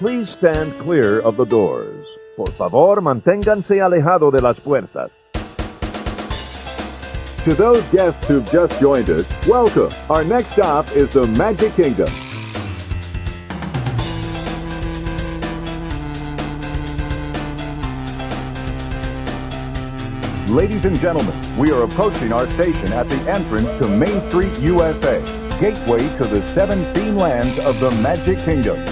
please stand clear of the doors. Por favor, manténganse alejado de las puertas. To those guests who've just joined us, welcome. Our next stop is the Magic Kingdom. Ladies and gentlemen, we are approaching our station at the entrance to Main Street, USA, gateway to the 7 scene lands of the Magic Kingdom.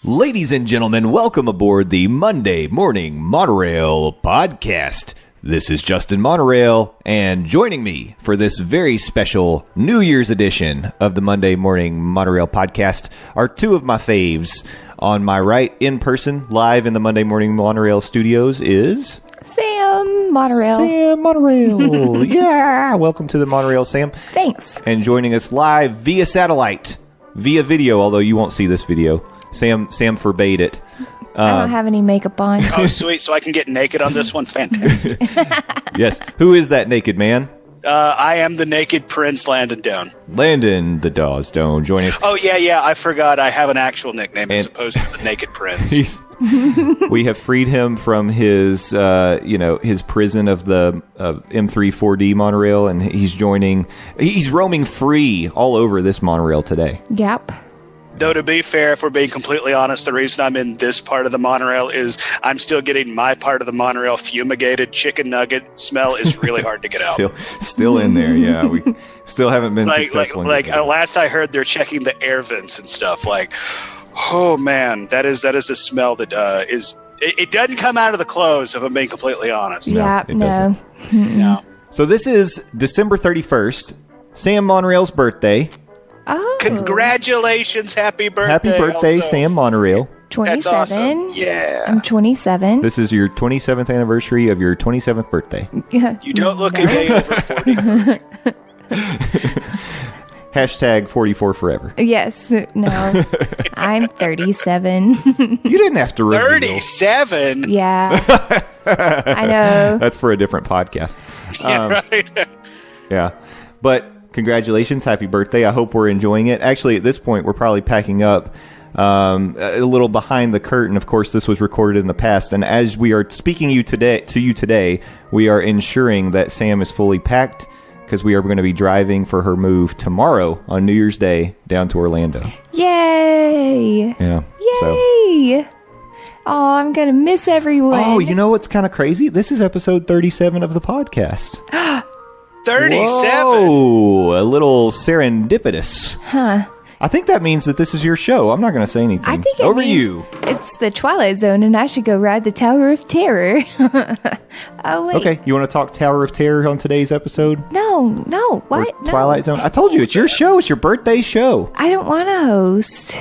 Ladies and gentlemen, welcome aboard the Monday Morning Monorail Podcast. This is Justin Monorail, and joining me for this very special New Year's edition of the Monday Morning Monorail Podcast are two of my faves. On my right, in person, live in the Monday Morning Monorail studios is... Sam Monorail. Sam Monorail. Yeah! Welcome to the Monorail, Sam. Thanks. And joining us live via satellite, via video, although you won't see this video. Sam forbade it. I don't have any makeup on. Oh, sweet. So I can get naked on this one? Fantastic. Yes. Who is that naked man? I am the naked Prince Landon Down. Landon the Dawsstone joining us. Oh, yeah. I forgot I have an actual nickname as opposed to the naked Prince. We have freed him from his, his prison of the M3 4D monorail, and he's roaming free all over this monorail today. Yep. Though, to be fair, if we're being completely honest, the reason I'm in this part of the monorail is I'm still getting my part of the monorail fumigated chicken nugget smell is really hard to get out. Still in there, yeah. We still haven't been successful. Last I heard, they're checking the air vents and stuff. Like, oh man, that is a smell that is. It doesn't come out of the clothes, if I'm being completely honest. No. No. So this is December 31st, Sam Monorail's birthday. Oh. Congratulations. Happy birthday. Happy birthday, also. Sam Monorail. 27. That's awesome. Yeah. I'm 27. This is your 27th anniversary of your 27th birthday. You don't look a day over 43. Hashtag 44 forever. Yes. No. I'm 37. You didn't have to reveal. 37? Yeah. I know. That's for a different podcast. Yeah, right. Yeah. But congratulations. Happy birthday. I hope we're enjoying it. Actually, at this point, we're probably packing up a little behind the curtain. Of course, this was recorded in the past. And as we are speaking to you today, we are ensuring that Sam is fully packed because we are going to be driving for her move tomorrow on New Year's Day down to Orlando. Yay. Yeah. Yay. Oh, I'm going to miss everyone. Oh, you know what's kind of crazy? This is episode 37 of the podcast. 37? Whoa, a little serendipitous. Huh. I think that means that this is your show. I'm not going to say anything. I think Over you. It's the Twilight Zone, and I should go ride the Tower of Terror. Oh, wait. Okay, you want to talk Tower of Terror on today's episode? No. What? Or Twilight Zone? I told you, it's your show. It's your birthday show. I don't want to host.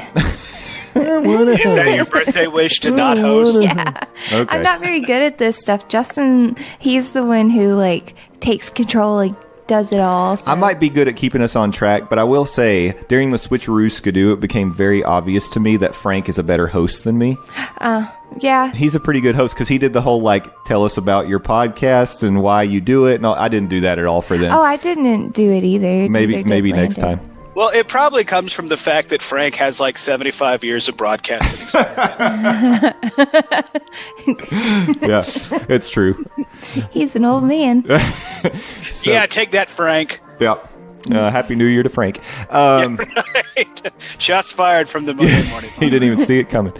Is that your birthday wish to not host? Yeah. Okay. I'm not very good at this stuff. Justin, he's the one who, takes control, does it all. So. I might be good at keeping us on track, but I will say, during the Switcheroo Skidoo, it became very obvious to me that Frank is a better host than me. Yeah. He's a pretty good host, because he did the whole, tell us about your podcast and why you do it. No, I didn't do that at all for them. Oh, I didn't do it either. Maybe next time. Well, it probably comes from the fact that Frank has 75 years of broadcasting experience. Yeah, it's true. He's an old man. Yeah, take that, Frank. Yeah. Happy New Year to Frank. Yeah, right. Shots fired from the Monday Morning. He didn't even see it coming.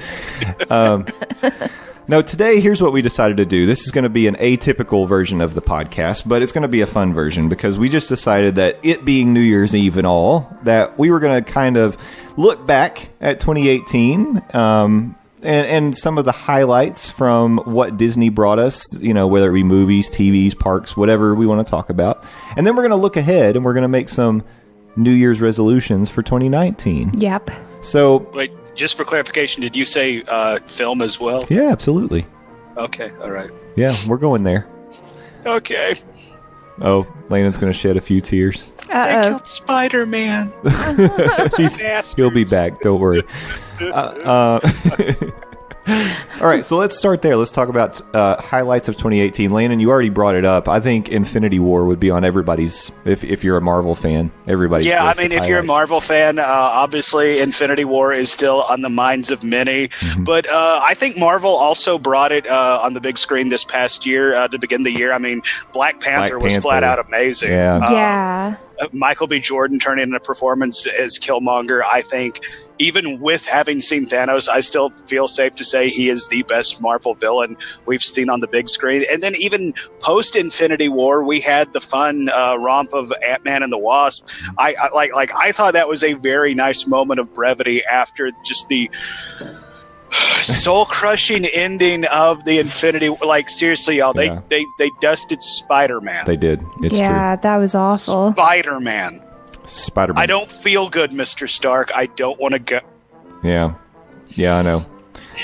No, today, here's what we decided to do. This is going to be an atypical version of the podcast, but it's going to be a fun version because we just decided that it being New Year's Eve and all, that we were going to kind of look back at 2018 and some of the highlights from what Disney brought us, whether it be movies, TVs, parks, whatever we want to talk about. And then we're going to look ahead and we're going to make some New Year's resolutions for 2019. Yep. So... Wait. Just for clarification, did you say film as well? Yeah, absolutely. Okay, all right. Yeah, we're going there. Okay. Oh, Landon's going to shed a few tears. They killed Spider-Man. He'll be back, don't worry. All right, so let's start there. Let's talk about highlights of 2018. Landon, you already brought it up. I think Infinity War would be on everybody's, if you're a Marvel fan, everybody's Yeah, list I mean, of if you're a highlights. Marvel fan, obviously Infinity War is still on the minds of many. Mm-hmm. But I think Marvel also brought it on the big screen this past year to begin the year. I mean, Black Panther was flat out amazing. Yeah. Yeah. Michael B. Jordan turning in a performance as Killmonger, I think, even with having seen Thanos, I still feel safe to say he is the best Marvel villain we've seen on the big screen. And then even post-Infinity War, we had the fun romp of Ant-Man and the Wasp. I thought that was a very nice moment of brevity after just the soul-crushing ending of the Infinity. Like, seriously, y'all, they dusted Spider-Man. They did. It's Yeah, that was awful. Spider-Man. Spider-Man. I don't feel good, Mr. Stark. I don't want to go. Yeah, I know.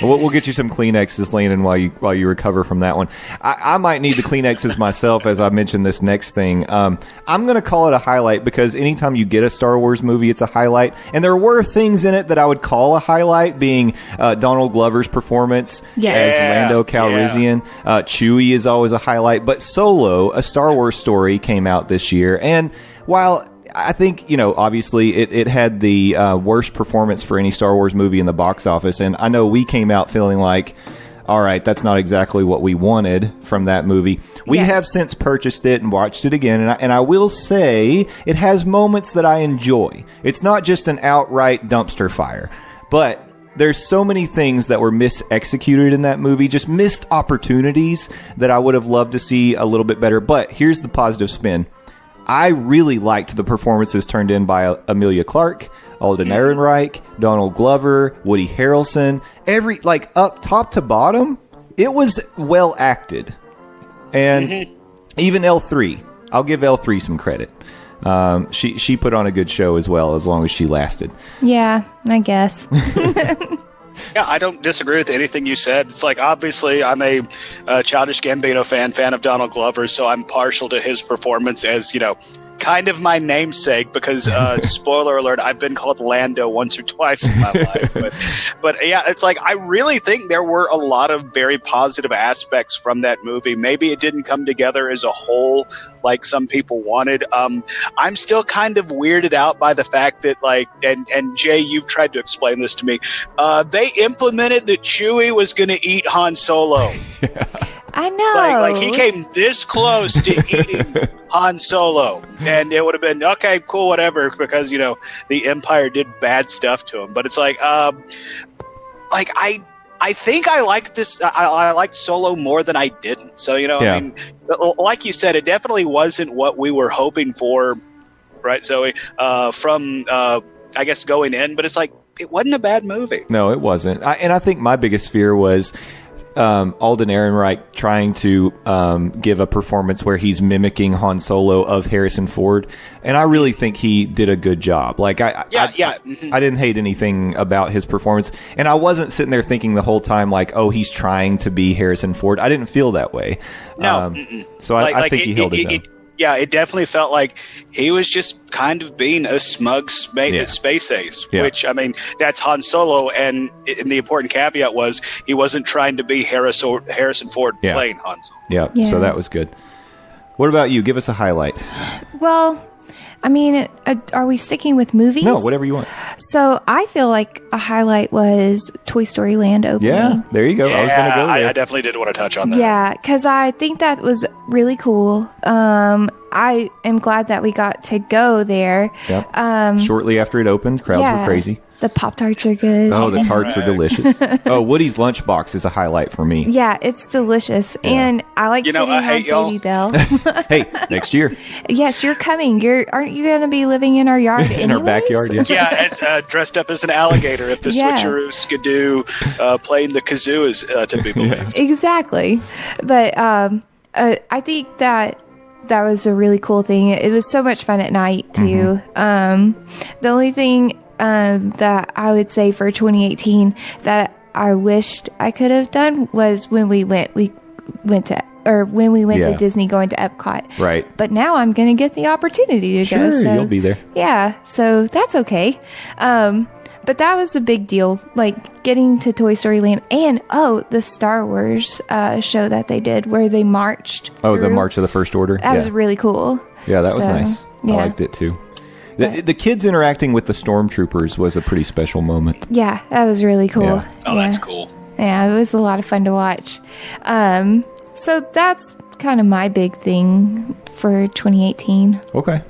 Well, we'll get you some Kleenexes, Landon, while you recover from that one. I might need the Kleenexes myself, as I mentioned this next thing. I'm going to call it a highlight because anytime you get a Star Wars movie, it's a highlight. And there were things in it that I would call a highlight, being Donald Glover's performance as Lando Calrissian. Chewie is always a highlight. But Solo, a Star Wars story, came out this year. And while I think, obviously it had the worst performance for any Star Wars movie in the box office. And I know we came out feeling like, all right, that's not exactly what we wanted from that movie. We have since purchased it and watched it again. And I will say it has moments that I enjoy. It's not just an outright dumpster fire. But there's so many things that were mis-executed in that movie, just missed opportunities that I would have loved to see a little bit better. But here's the positive spin. I really liked the performances turned in by Emilia Clarke, Alden Ehrenreich, Donald Glover, Woody Harrelson. Up top to bottom, it was well acted. And even L3, I'll give L3 some credit. She put on a good show as well, as long as she lasted. Yeah, I guess. Yeah, I don't disagree with anything you said. It's like, obviously, I'm a Childish Gambino fan of Donald Glover, so I'm partial to his performance as, kind of my namesake because, spoiler alert, I've been called Lando once or twice in my life. But yeah, it's like, I really think there were a lot of very positive aspects from that movie. Maybe it didn't come together as a whole like some people wanted. I'm still kind of weirded out by the fact that, and Jay, you've tried to explain this to me. They implemented that Chewie was going to eat Han Solo. I know. Like he came this close to eating Han Solo, and it would have been okay, cool, whatever, because the Empire did bad stuff to him. But it's like I think I liked this. I liked Solo more than I didn't. So I mean, like you said, it definitely wasn't what we were hoping for, right, Zoe? From I guess going in, but it's like it wasn't a bad movie. No, it wasn't. And I think my biggest fear was Alden Ehrenreich trying to give a performance where he's mimicking Han Solo of Harrison Ford, and I really think he did a good job. I didn't hate anything about his performance, and I wasn't sitting there thinking the whole time oh, he's trying to be Harrison Ford. I didn't feel that way. No, so I think he held his own. Yeah, it definitely felt like he was just kind of being a smug space ace, which, I mean, that's Han Solo, and the important caveat was he wasn't trying to be Harrison Ford playing Han Solo. Yeah, so that was good. What about you? Give us a highlight. Well, I mean, are we sticking with movies? No, whatever you want. So I feel like a highlight was Toy Story Land opening. Yeah, there you go. Yeah, I was going to go there. I definitely did want to touch on that. Yeah, because I think that was really cool. I am glad that we got to go there. Yep. Shortly after it opened, crowds were crazy. The Pop-Tarts are good. Oh, the tarts are delicious. Oh, Woody's lunchbox is a highlight for me. Yeah, it's delicious. Yeah. And I like sitting on Baby Bell. Hey, next year. Yes, you're coming. Aren't you going to be living in our yard in our backyard, yeah, as dressed up as an alligator, if the switcheroos could do playing the kazoo is to be believed. Exactly. But I think that was a really cool thing. It was so much fun at night, too. The only thing that I would say for 2018 that I wished I could have done was when we went to Disney going to Epcot. Right. But now I'm going to get the opportunity to go. Sure, you'll be there. Yeah, so that's okay. But that was a big deal, like getting to Toy Story Land, and the Star Wars show that they did where they marched. Oh, the March of the First Order. That was really cool. Yeah, that was nice. I liked it too. The kids interacting with the stormtroopers was a pretty special moment. Yeah, that was really cool. Yeah. Oh, that's cool. Yeah, it was a lot of fun to watch. So that's kind of my big thing for 2018. Okay.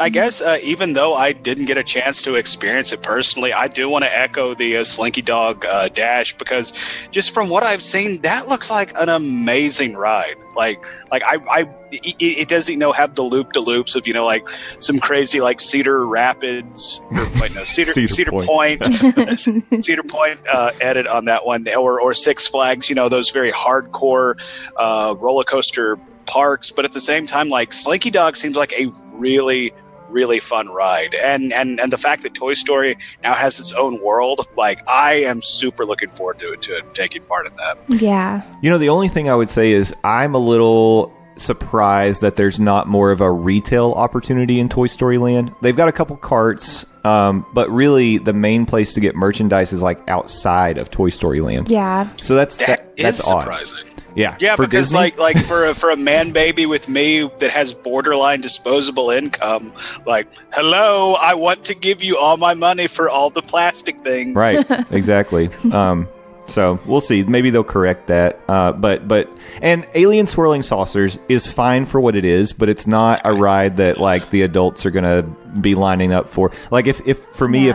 I guess even though I didn't get a chance to experience it personally, I do want to echo the Slinky Dog Dash, because just from what I've seen, that looks like an amazing ride. It doesn't have the loop-de-loops of like some crazy like Cedar Rapids Cedar Point Cedar Point edit on that one, or Six Flags, those very hardcore roller coaster parks. But at the same time, like Slinky Dog seems like a really fun ride, and the fact that Toy Story now has its own world, like I am super looking forward to taking part in that. Yeah. The only thing I would say is I'm a little surprised that there's not more of a retail opportunity in Toy Story Land. They've got a couple carts, but really the main place to get merchandise is like outside of Toy Story Land. Yeah. So that's odd. Surprising. Yeah, because Disney? like for a man baby with me that has borderline disposable income, like, hello, I want to give you all my money for all the plastic things. Right, exactly. So we'll see. Maybe they'll correct that. And Alien Swirling Saucers is fine for what it is, but it's not a ride that like the adults are gonna be lining up for. Like if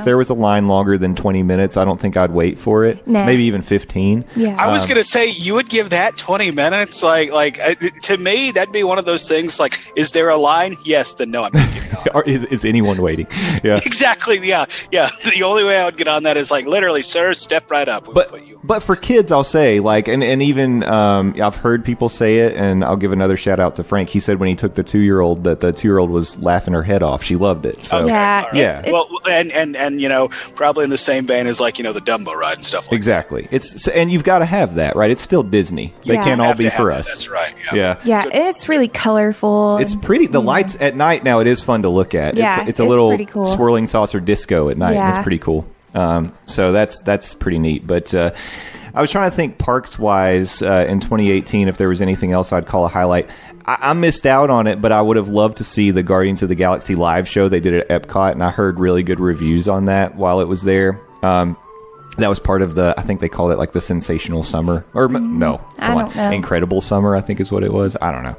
there was a line longer than 20 minutes, I don't think I'd wait for it. Nah. Maybe even 15. Yeah. I was gonna say, you would give that 20 minutes. Like to me, that'd be one of those things. Like, is there a line? Yes. Then no, I'm not getting on. Or is anyone waiting? Yeah. Exactly. Yeah. The only way I would get on that is like, literally, sir, step right up. We'll put you. But for kids, I'll say, like, and even I've heard people say it, and I'll give another shout out to Frank. He said when he took the 2-year-old that the 2-year-old was laughing her head off. She loved it. So yeah, right. Yeah. Well, and probably in the same vein as like the Dumbo ride and stuff like exactly. And you've got to have that, right? It's still Disney. They Yeah. can't all be for that. us. That's right. Yeah. Yeah, and it's really colorful. It's pretty. The lights at night now, it is fun to look at. Yeah, it's a little pretty cool. swirling saucer disco at night. Yeah. It's pretty cool. So that's pretty neat. But I was trying to think parks-wise in 2018 if there was anything else I'd call a highlight. I missed out on it, but I would have loved to see the Guardians of the Galaxy live show they did at Epcot, and I heard really good reviews on that while it was there. That was part of I think they called it like the Sensational Summer. Or no, I don't know. Incredible Summer, I think is what it was. I don't know.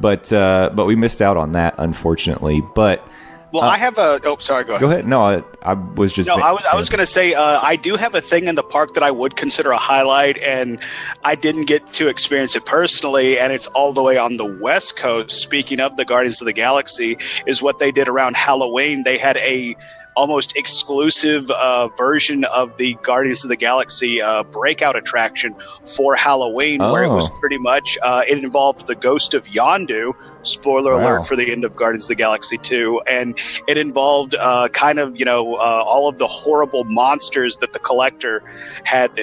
But we missed out on that, unfortunately. But Well, I have a. Oh, sorry. Go ahead. go ahead. No, I was just. No, I was going to say I do have a thing in the park that I would consider a highlight, and I didn't get to experience it personally, and it's all the way on the West Coast. Speaking of the Guardians of the Galaxy, is what they did around Halloween. They had a almost exclusive version of the Guardians of the Galaxy breakout attraction for Halloween, where it was pretty much it involved the ghost of Yondu. Spoiler alert for the end of Guardians of the Galaxy 2, and it involved kind of all of the horrible monsters that the collector had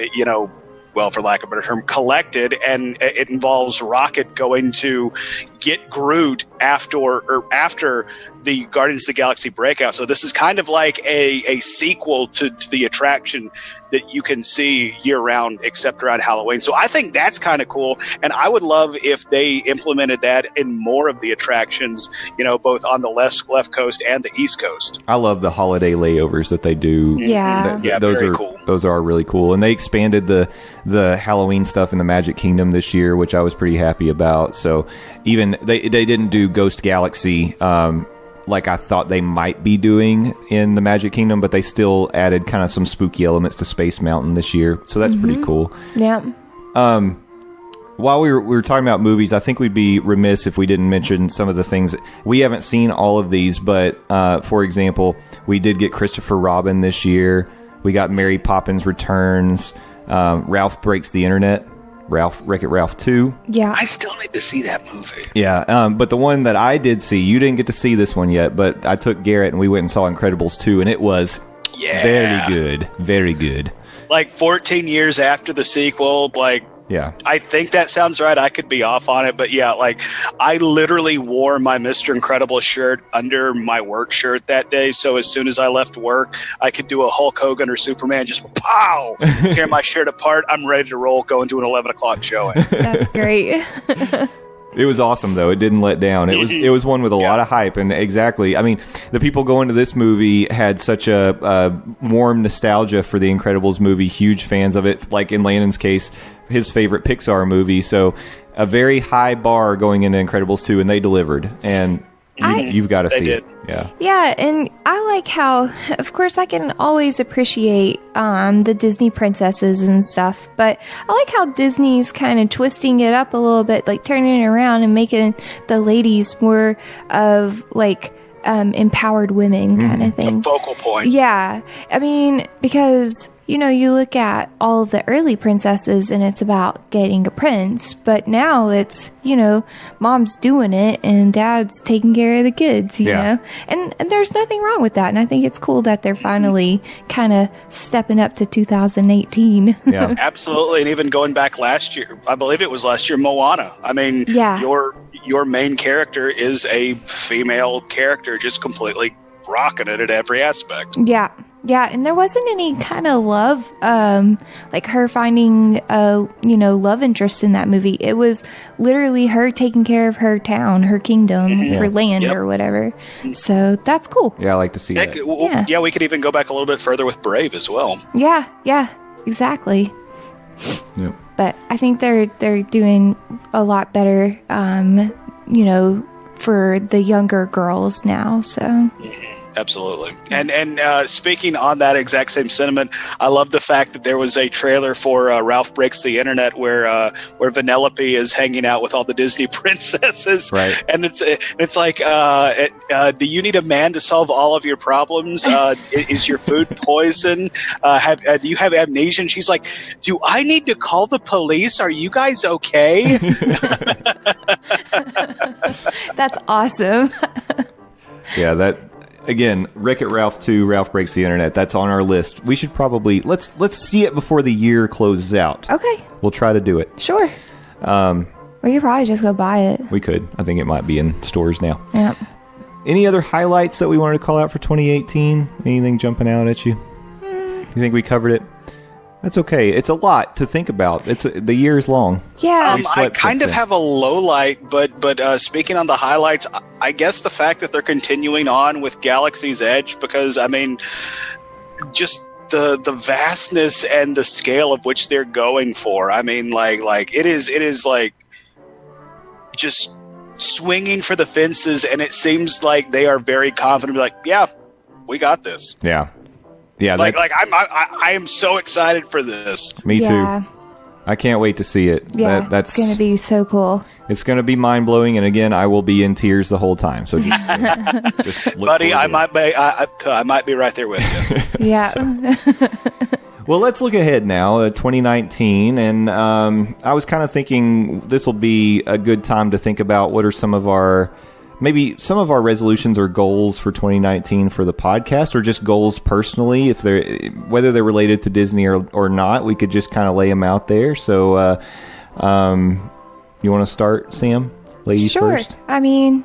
well, for lack of a better term, collected, and it involves Rocket going to get Groot after the Guardians of the Galaxy breakout. So this is kind of like a sequel to the attraction that you can see year-round except around Halloween. So I think that's kind of cool, and I would love if they implemented that in more of the attractions, both on the left coast and the East Coast. I love the holiday layovers that they do. Yeah. Those very are cool. Those are really cool, and they expanded the Halloween stuff in the Magic Kingdom this year, which I was pretty happy about. So even they didn't do Ghost Galaxy like I thought they might be doing in the Magic Kingdom, but they still added kind of some spooky elements to Space Mountain this year, so that's pretty cool. Yeah. While we were talking about movies, I think we'd be remiss if we didn't mention some of the things. We haven't seen all of these, but for example, we did get Christopher Robin this year. We got Mary Poppins Returns. Ralph Breaks the Internet. Wreck-It Ralph 2. Yeah. I still need to see that movie. Yeah, but the one that I did see, you didn't get to see this one yet, but I took Garrett and we went and saw Incredibles 2, and it was very good. Very good. Like 14 years after the sequel, like Yeah. I think that sounds right. I could be off on it, but yeah, like I literally wore my Mr. Incredible shirt under my work shirt that day. So as soon as I left work, I could do a Hulk Hogan or Superman, just pow, tear my shirt apart. I'm ready to roll, going to an 11 o'clock showing. That's great. It was awesome, though. It didn't let down. It was one with a lot of hype, and exactly. I mean, the people going to this movie had such a warm nostalgia for the Incredibles movie. Huge fans of it. Like in Landon's case, his favorite Pixar movie. So a very high bar going into Incredibles 2, and they delivered. And you've got to see it. Yeah. Yeah, and I like how, of course, I can always appreciate the Disney princesses and stuff, but I like how Disney's kind of twisting it up a little bit, like turning it around and making the ladies more of like empowered women kind of thing. A focal point. Yeah. I mean, because, you know, you look at all of the early princesses and it's about getting a prince, but now it's, you know, mom's doing it and dad's taking care of the kids, you know? And there's nothing wrong with that. And I think it's cool that they're finally kind of stepping up to 2018. Yeah. Absolutely. And even going back last year, I believe it was last year, Moana. I mean, your main character is a female character, just completely rocking it at every aspect. Yeah. Yeah, and there wasn't any kind of love, like her finding a, you know, love interest in that movie. It was literally her taking care of her town, her kingdom, her land, or whatever. So that's cool. Yeah, I like to see that. Yeah, we could even go back a little bit further with Brave as well. Yeah, exactly. Yep. But I think they're doing a lot better, you know, for the younger girls now. So. Absolutely. And speaking on that exact same sentiment, I love the fact that there was a trailer for Ralph Breaks the Internet where Vanellope is hanging out with all the Disney princesses. Right. And it's like, do you need a man to solve all of your problems? Is your food poison? Do you have amnesia? And she's like, do I need to call the police? Are you guys okay? That's awesome. Yeah, that... Again, Wreck-It Ralph 2, Ralph Breaks the Internet. That's on our list. We should probably... Let's see it before the year closes out. Okay. We'll try to do it. Sure. We could probably just go buy it. We could. I think it might be in stores now. Yep. Any other highlights that we wanted to call out for 2018? Anything jumping out at you? You think we covered it? That's okay. It's a lot to think about. The year's long. Yeah. I kind of have a low light, but speaking on the highlights, I guess the fact that they're continuing on with Galaxy's Edge, because I mean, just the vastness and the scale of which they're going for. I mean, like it is like just swinging for the fences, and it seems like they are very confident. Like, yeah, we got this. Yeah. Yeah, I am so excited for this. Me too. I can't wait to see it. Yeah, that's going to be so cool. It's going to be mind blowing, and again, I will be in tears the whole time. So, just look buddy, I might be right there with you. Yeah. Well, let's look ahead now, 2019, and I was kind of thinking this will be a good time to think about what are some of our resolutions or goals for 2019 for the podcast, or just goals personally, whether they're related to Disney or not. We could just kind of lay them out there. So, you want to start, Sam? Ladies first. Sure. I mean,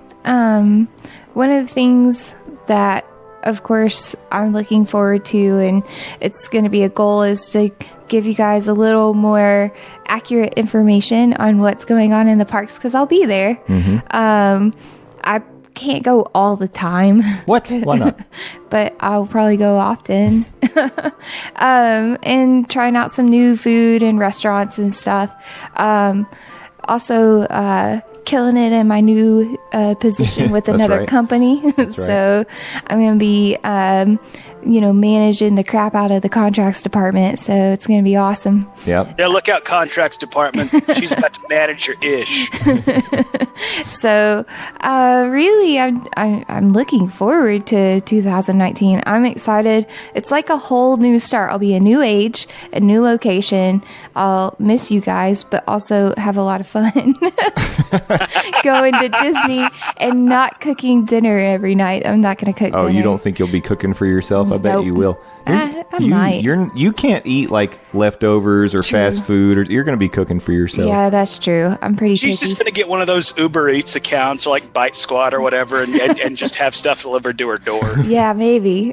one of the things that, of course, I'm looking forward to, and it's going to be a goal, is to give you guys a little more accurate information on what's going on in the parks, because I'll be there. Mm-hmm. I can't go all the time. What? Why not? But I'll probably go often. And trying out some new food and restaurants and stuff. Also, killing it in my new position with another company. So I'm going to be, managing the crap out of the contracts department. So it's going to be awesome. Yep. Yeah, look out, contracts department. She's about to manage your ish. So, really, I'm looking forward to 2019. I'm excited. It's like a whole new start. I'll be a new age, a new location. I'll miss you guys, but also have a lot of fun. going to Disney and not cooking dinner every night. I'm not going to cook dinner. Oh, you don't think you'll be cooking for yourself? I bet Nope. you will. I might. You can't eat like leftovers or fast food, or you're going to be cooking for yourself. Yeah, that's true. I'm pretty She's picky. just going to get one of those Uber Eats accounts or like Bite Squad or whatever and just have stuff delivered to her door. Yeah, maybe.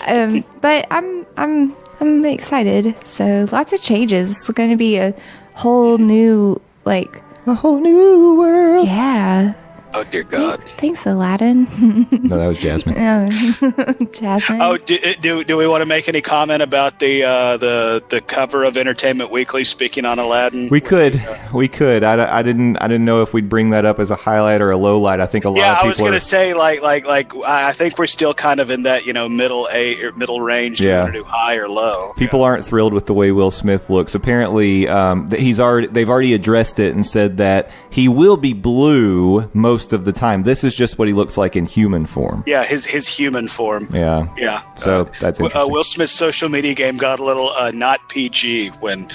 But I'm excited. So lots of changes. It's going to be a whole new, like, A whole new world. yeah. Oh, dear God. Thanks, Aladdin. No, that was Jasmine. Jasmine. Oh, do we want to make any comment about the cover of Entertainment Weekly speaking on Aladdin? We could. I didn't know if we'd bring that up as a highlight or a low light. I think a lot of people. I was going to say like I think we're still kind of in that middle range. Do you want to do high or low? People aren't thrilled with the way Will Smith looks. Apparently, they've already addressed it and said that he will be blue most of the time. This is just what he looks like in human form. Yeah, his human form. Yeah. Yeah. So that's interesting. Will Smith's social media game got a little not PG when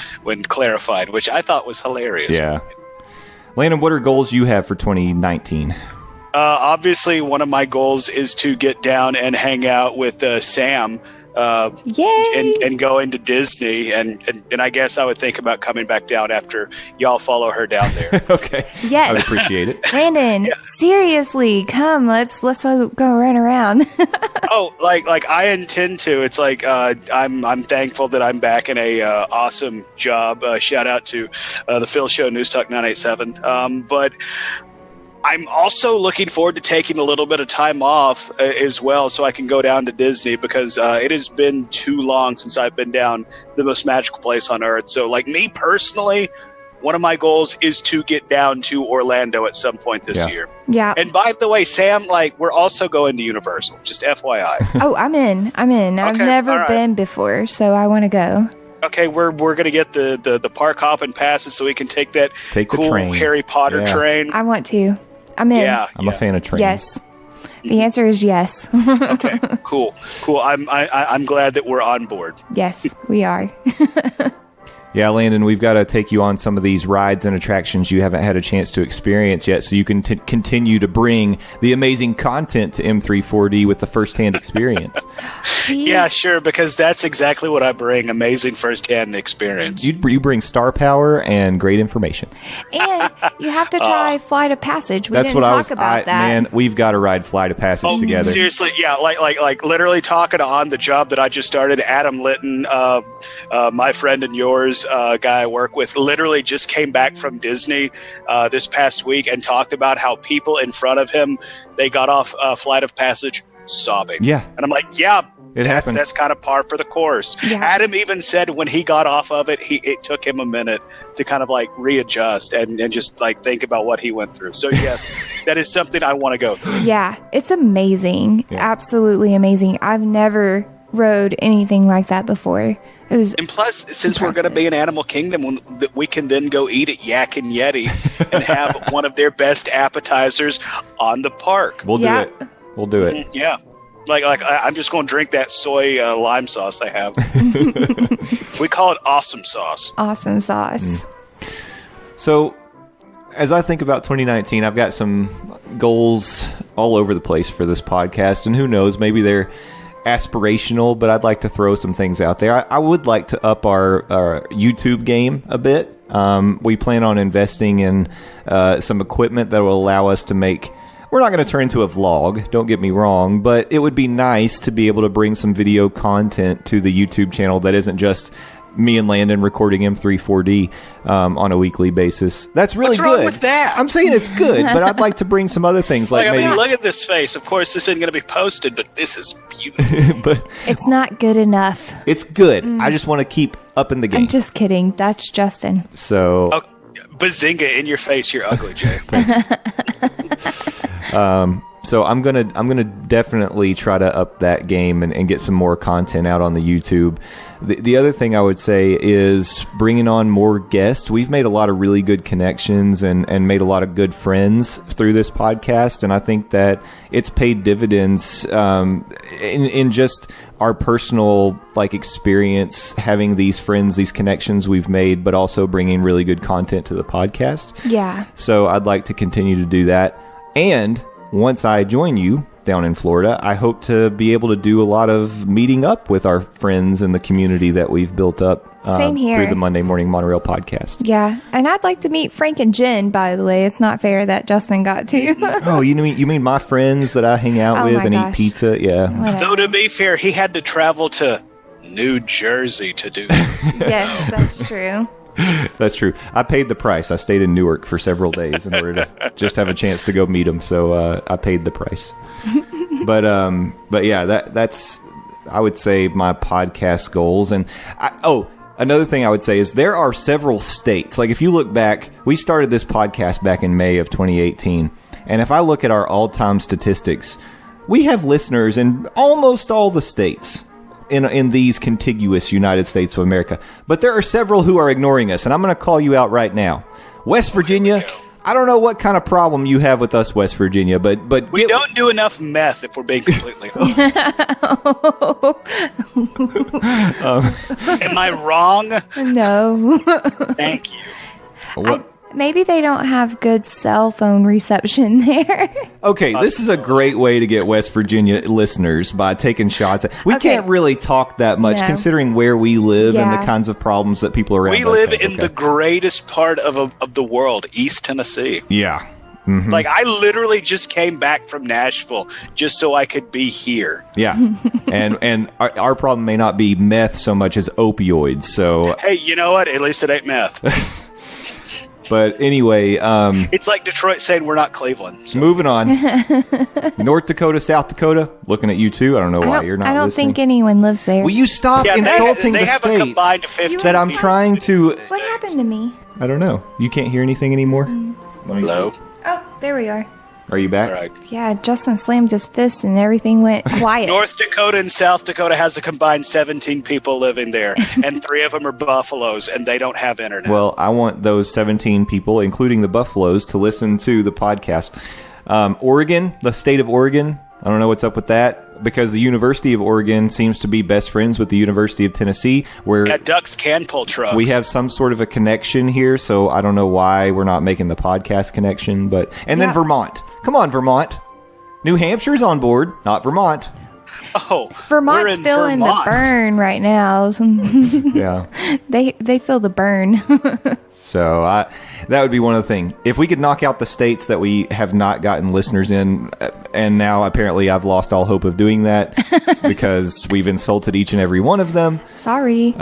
clarified, which I thought was hilarious. Yeah. Landon, what are goals you have for 2019? Obviously, one of my goals is to get down and hang out with Sam. Yay! And go into Disney, and I guess I would think about coming back down after y'all follow her down there. Okay. Yes. I would appreciate it. Landon, seriously, come, let's all go run around. Oh, like I intend to. It's like I'm thankful that I'm back in a awesome job. Shout out to the Phil Show News Talk 987. But I'm also looking forward to taking a little bit of time off as well, so I can go down to Disney, because it has been too long since I've been down the most magical place on earth. So, like, me personally, one of my goals is to get down to Orlando at some point this year. Yeah. And by the way, Sam, like, we're also going to Universal, just FYI. Oh, I'm in. I've Okay, never all right. been before, so I want to go. Okay, we're gonna get the park hopping passes so we can take that Take the cool train. Harry Potter Yeah. train. I want to. I'm in. Yeah, I'm a fan of trains. Yes. The answer is yes. Okay, cool. I'm glad that we're on board. Yes, we are. Yeah, Landon, we've got to take you on some of these rides and attractions you haven't had a chance to experience yet, so you can continue to bring the amazing content to M34D with the first-hand experience. Yeah, sure, because that's exactly what I bring, amazing first-hand experience. You bring star power and great information. And you have to try Flight of Passage. We That's didn't what talk I was. about that. Man, we've got to ride Flight of Passage together. Seriously, yeah, like literally talking on the job that I just started. Adam Litton, my friend and yours, guy I work with, literally just came back from Disney this past week and talked about how people in front of him, they got off Flight of Passage sobbing. Yeah. And I'm like, yeah, It happens. That's kind of par for the course. Yeah. Adam even said when he got off of it, it took him a minute to kind of like readjust and just like think about what he went through. So yes, that is something I want to go through. Yeah, it's amazing. Yeah. Absolutely amazing. I've never rode anything like that before. It was And plus, since we're going to be in Animal Kingdom, we can then go eat at Yak and Yeti and have one of their best appetizers on the park. We'll Yeah. do it. We'll do it. Yeah. Like I'm just going to drink that soy lime sauce they have. We call it awesome sauce. awesome sauce. So, as I think about 2019, I've got some goals all over the place for this podcast, and who knows, maybe they're aspirational, but I'd like to throw some things out there. I would like to up our YouTube game a bit. We plan on investing in some equipment that will allow us to make... We're not going to turn into a vlog, don't get me wrong, but it would be nice to be able to bring some video content to the YouTube channel that isn't just me and Landon recording M34D on a weekly basis. That's really What's good. wrong with that? I'm saying it's good, but I'd like to bring some other things like I maybe... mean, look at this face. Of course, this isn't going to be posted, but this is beautiful. but It's not good enough. it's good. I just want to keep up in the game. I'm just kidding. That's Justin. So... Oh, bazinga in your face. You're ugly, Jay. So I'm gonna definitely try to up that game and get some more content out on the YouTube. The other thing I would say is bringing on more guests. We've made a lot of really good connections and made a lot of good friends through this podcast, and I think that it's paid dividends in just our personal experience having these friends, these connections we've made, but also bringing really good content to the podcast. Yeah. So I'd like to continue to do that. And once I join you down in Florida, I hope to be able to do a lot of meeting up with our friends and the community that we've built up Same here. through the Monday Morning Monorail podcast. Yeah. And I'd like to meet Frank and Jen, by the way. It's not fair that Justin got to. Oh, you mean my friends that I hang out with and eat pizza? Yeah. Whatever. Though to be fair, he had to travel to New Jersey to do this. Yes, that's true. That's true. I paid the price. I stayed in Newark for several days in order to just have a chance to go meet him. So I paid the price. But yeah, that's I would say my podcast goals. And another thing I would say is there are several states. Like if you look back, we started this podcast back in May of 2018, and if I look at our all-time statistics, we have listeners in almost all the states in these contiguous United States of America. But there are several who are ignoring us, and I'm going to call you out right now. West Virginia, I don't know what kind of problem you have with us, West Virginia, but we don't do enough meth, if we're being completely honest. Am I wrong? No. Thank you. Maybe they don't have good cell phone reception there. Okay, this is a great way to get West Virginia listeners by taking shots. We can't really talk that much considering where we live and the kinds of problems that people around us have. We live in the greatest part of the world, East Tennessee. Yeah. Mm-hmm. Like, I literally just came back from Nashville just so I could be here. Yeah. and our problem may not be meth so much as opioids. So hey, you know what? At least it ain't meth. But anyway, it's like Detroit saying we're not Cleveland. So. Moving on. North Dakota, South Dakota, looking at you too. I don't know why you're not listening. I don't think anyone lives there. Will you stop insulting they the have states a combined 15 that I'm trying to... What happened to me? I don't know. You can't hear anything anymore? Hello? Oh, there we are. Are you back? All right. Yeah, Justin slammed his fist and everything went quiet. North Dakota and South Dakota has a combined 17 people living there, and 3 of them are buffaloes, and they don't have internet. Well, I want those 17 people, including the buffaloes, to listen to the podcast. Oregon, the state of Oregon, I don't know what's up with that, because the University of Oregon seems to be best friends with the University of Tennessee, where ducks can pull trucks. We have some sort of a connection here, so I don't know why we're not making the podcast connection. Then Vermont. Come on, Vermont. New Hampshire's on board, not Vermont. Oh, Vermont's feeling the burn right now. Yeah. They feel the burn. So that would be one of the things. If we could knock out the states that we have not gotten listeners in, and now apparently I've lost all hope of doing that because we've insulted each and every one of them. Sorry.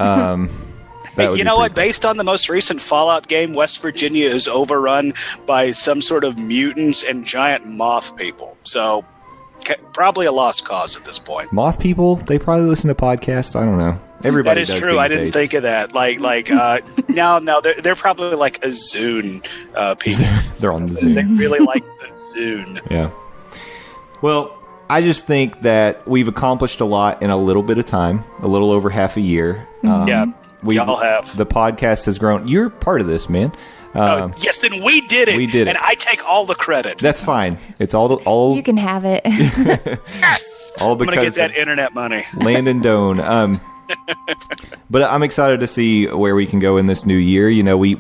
You know what? Based on the most recent Fallout game, West Virginia is overrun by some sort of mutants and giant moth people. So probably a lost cause at this point. Moth people? They probably listen to podcasts. I don't know. Everybody that is true. I didn't think of that. No, they're probably like a Zune people. They're on the Zune. They really like the Zune. Yeah. Well, I just think that we've accomplished a lot in a little bit of time, a little over half a year. Yeah, we all have. The podcast has grown. You're part of this, man. Yes, then we did it. We did it. And I take all the credit. That's fine. It's all. You can have it. Yes. All I'm because going to get that internet money. Landon Doan. But I'm excited to see where we can go in this new year. You know, we're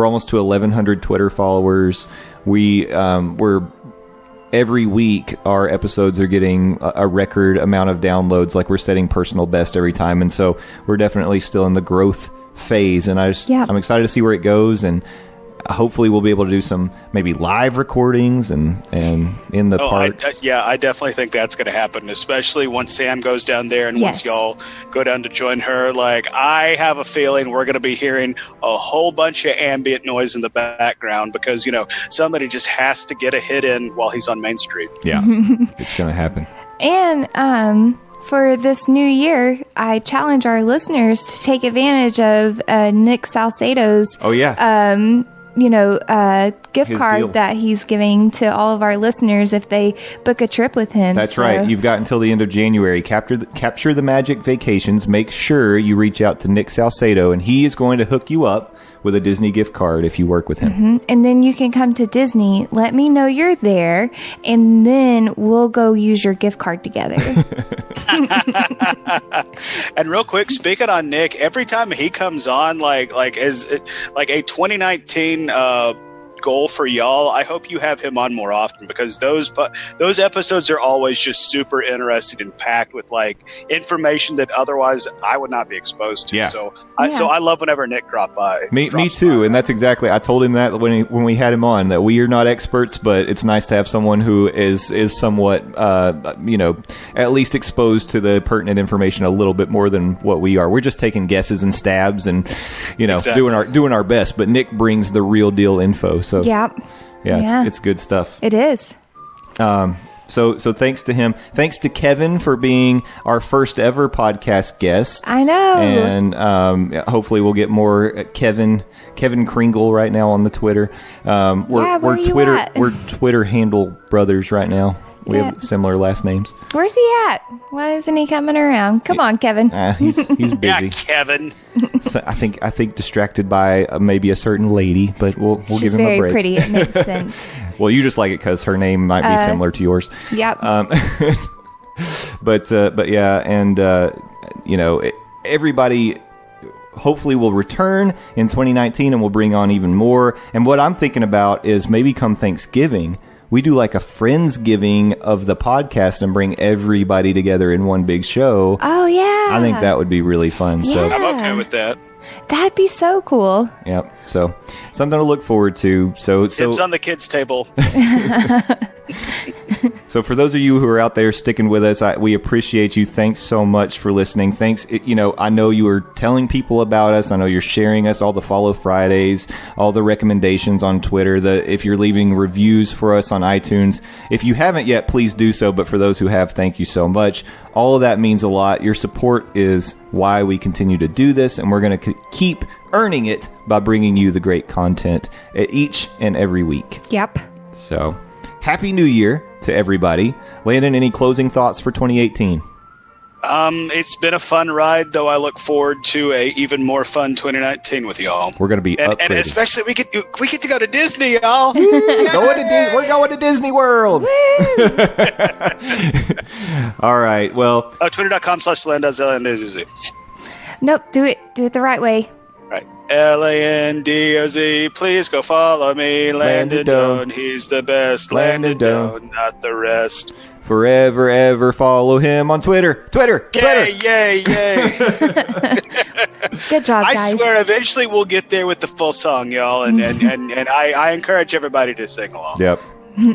almost to 1,100 Twitter followers. We're every week our episodes are getting a record amount of downloads. Like we're setting personal best every time, and so we're definitely still in the growth phase. And I'm excited to see where it goes, and hopefully we'll be able to do some maybe live recordings and in the parks. I definitely think that's going to happen, especially once Sam goes down there and once y'all go down to join her. Like, I have a feeling we're going to be hearing a whole bunch of ambient noise in the background because, somebody just has to get a hit in while he's on Main Street. Yeah, it's going to happen. And for this new year, I challenge our listeners to take advantage of Nick Salcedo's gift His card deal that he's giving to all of our listeners if they book a trip with him. That's right. You've got until the end of January. Capture the Magic Vacations. Make sure you reach out to Nick Salcedo, and he is going to hook you up with a Disney gift card if you work with him. Mm-hmm. And then you can come to Disney, let me know you're there, and then we'll go use your gift card together. And real quick, speaking on Nick, every time he comes on, like as like a 2019 goal for y'all, I hope you have him on more often, because those episodes are always just super interesting and packed with like information that otherwise I would not be exposed to. Yeah. So I love whenever Nick drops by. Me too, and that's exactly. I told him that when we had him on, that we are not experts, but it's nice to have someone who is somewhat, at least exposed to the pertinent information a little bit more than what we are. We're just taking guesses and stabs, and Exactly. doing our best. But Nick brings the real deal info. So Yep. yeah. It's good stuff. It is. So thanks to him. Thanks to Kevin for being our first ever podcast guest. I know. And hopefully we'll get more Kevin Kringle right now on the Twitter. We're you Twitter at? we're Twitter handle brothers right now. We Yeah. have similar last names. Where's he at? Why isn't he coming around? Come on, Kevin. He's busy. Yeah, Kevin. So I think distracted by maybe a certain lady, but we'll give She's him a very break. pretty. It makes sense. Well, you just like it because her name might be similar to yours. Yep. But yeah, and everybody hopefully will return in 2019, and we'll bring on even more. And what I'm thinking about is maybe come Thanksgiving, we do like a Friendsgiving of the podcast and bring everybody together in one big show. Oh, yeah. I think that would be really fun. So Yeah. I'm okay with that. That'd be so cool. yeah, so something to look forward to. So Dibs on the kids' table. So for those of you who are out there sticking with us, we appreciate you. Thanks so much for listening. Thanks. I know you are telling people about us. I know you're sharing us, all the Follow Fridays, all the recommendations on Twitter, if you're leaving reviews for us on iTunes. If you haven't yet, please do so. But for those who have, thank you so much. All of that means a lot. Your support is why we continue to do this, and we're going to keep earning it by bringing you the great content each and every week. Yep. So, Happy New Year to everybody. Landon, any closing thoughts for 2018? It's been a fun ride, though I look forward to a even more fun 2019 with y'all. We're going to be and upgraded. especially we get to go to Disney, y'all. We're going to Disney World. All right. Well, Twitter.com/Landoz. Nope. Do it the right way. Right. LANDOZ, please go follow me. Landon Doan, he's the best. Landon Doan, not the rest. forever, ever follow him on Twitter. Yay, yay, yay. Good job, guys. I swear eventually we'll get there with the full song, y'all. And I encourage everybody to sing along. Yep.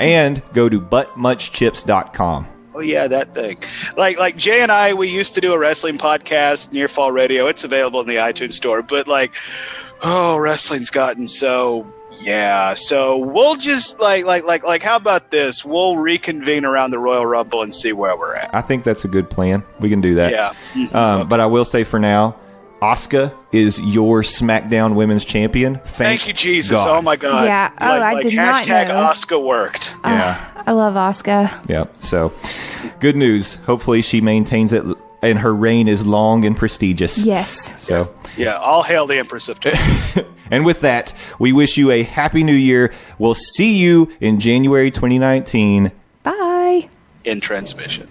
And go to buttmuchchips.com. Oh yeah, that thing. Like Jay and I, we used to do a wrestling podcast, Near Fall Radio. It's available in the iTunes store. But wrestling's gotten so So we'll just like how about this? We'll reconvene around the Royal Rumble and see where we're at. I think that's a good plan. We can do that. Yeah. But I will say for now, Asuka is your SmackDown Women's Champion. Thank you, Jesus. God. Oh my God. Yeah. Oh, I did not know. #Asuka worked. Yeah. I love Asuka. Yeah. So, good news. Hopefully, she maintains it, and her reign is long and prestigious. Yes. So, Yeah. All hail the Empress of Time. and with that, we wish you a happy New Year. We'll see you in January 2019. Bye. In transmission.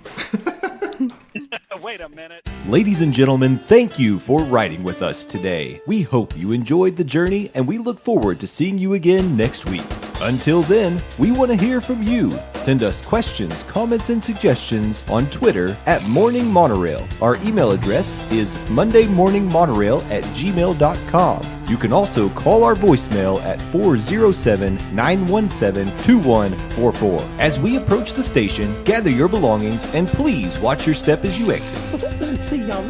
Wait a minute. Ladies and gentlemen, thank you for riding with us today. We hope you enjoyed the journey, and we look forward to seeing you again next week. Until then, we want to hear from you. Send us questions, comments, and suggestions on Twitter @Morning Monorail. Our email address is mondaymorningmonorail@gmail.com. You can also call our voicemail at 407-917-2144. As we approach the station, gather your belongings and please watch your step as you exit. See y'all.